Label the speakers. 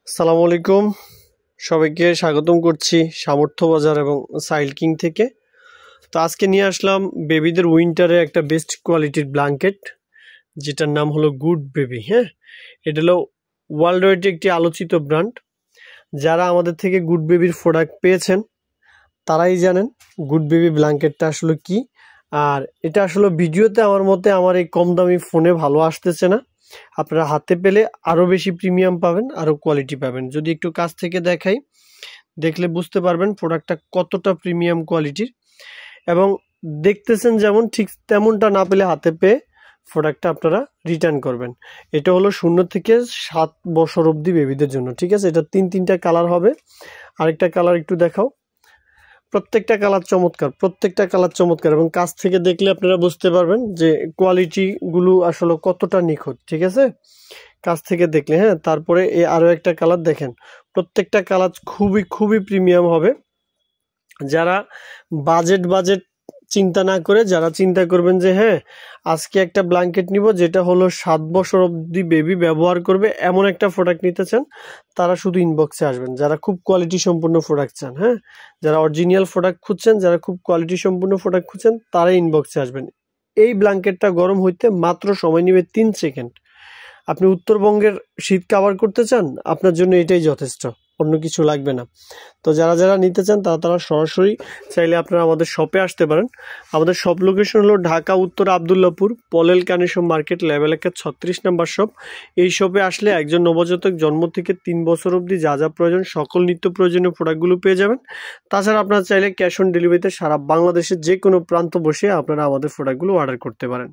Speaker 1: আসসালামু আলাইকুম। সবাইকে স্বাগতম করছি সামর্থ্য বাজার এবং সাইল কিং থেকে। তো আজকে নিয়ে আসলাম বেবিদের উইন্টারে একটা বেস্ট কোয়ালিটির ব্ল্যাঙ্কেট, যেটার নাম হলো গুড বেবি। হ্যাঁ, এটা হলো ওয়ার্ল্ড ওয়াইড একটি আলোচিত ব্র্যান্ড। যারা আমাদের থেকে গুড বেবির প্রোডাক্ট পেয়েছেন তারাই জানেন গুড বেবি ব্ল্যাঙ্কেটটা আসলে কি। আর এটা আসলে ভিডিওতে আমার মতে আমার এই কম দামি ফোনে ভালো আসতেছে না। আপনারা হাতে পেলে আরও বেশি প্রিমিয়াম পাবেন, আরও কোয়ালিটি পাবেন। যদি একটু কাছ থেকে দেখাই, দেখলে বুঝতে পারবেন প্রোডাক্টটা কতটা প্রিমিয়াম কোয়ালিটির। এবং দেখতেছেন যেমন, ঠিক তেমনটা না পেলে হাতে পেয়ে প্রোডাক্টটা আপনারা রিটার্ন করবেন। এটা হলো 0 থেকে 7 বছর অবধি বেবিদের জন্য, ঠিক আছে। এটা তিনটা কালার হবে। আরেকটা কালার একটু দেখাও। প্রত্যেকটা কালার চমৎকার, এবং কাছ থেকে দেখলে আপনারা বুঝতে পারবেন যে কোয়ালিটিগুলো আসলে কতটা নিখুঁত, ঠিক আছে, কাছ থেকে দেখলে। হ্যাঁ, তারপরে আরও একটা কালার দেখেন। প্রত্যেকটা কালার খুবই প্রিমিয়াম হবে। যারা বাজেট চিন্তা না করে, যারা চিন্তা করবেন যে হ্যাঁ আজকে একটা ব্ল্যাঙ্কেট নিব যেটা হলো 7 বছর অবধি বেবি ব্যবহার করবে, এমন একটা প্রোডাক্ট নিতে চান, তারা শুধু ইনবক্সে আসবেন। যারা খুব কোয়ালিটি সম্পূর্ণ প্রোডাক্ট চান, হ্যাঁ, যারা অরিজিনাল প্রোডাক্ট খুঁজছেন, যারা খুব কোয়ালিটি সম্পূর্ণ প্রোডাক্ট খুঁজছেন, তারাই ইনবক্সে আসবেন। এই ব্ল্যাঙ্কেটটা গরম হইতে মাত্র সময় নেবে 3 সেকেন্ড। আপনি উত্তরবঙ্গের শীত কাভার করতে চান, আপনার জন্য এটাই যথেষ্ট, অন্য কিছু লাগবে না। তো যারা নিতে চান তারা সরাসরি চাইলে আপনারা আমাদের শপে আসতে পারেন। আমাদের শপ লোকেশন হলো ঢাকা উত্তর আবদুল্লাপুর পলেল connection market, level 36 number shop. এই শপে আসলে একজন নবজাতক জন্ম থেকে 3 বছর অবধি যা প্রয়োজন সকল নিত্য প্রয়োজনীয় প্রোডাক্টগুলো পেয়ে যাবেন। তাছাড়া আপনারা চাইলে ক্যাশ অন ডেলিভারিতে সারা বাংলাদেশের যে কোনো প্রান্ত বসে আপনারা আমাদের প্রোডাক্টগুলো অর্ডার করতে পারেন।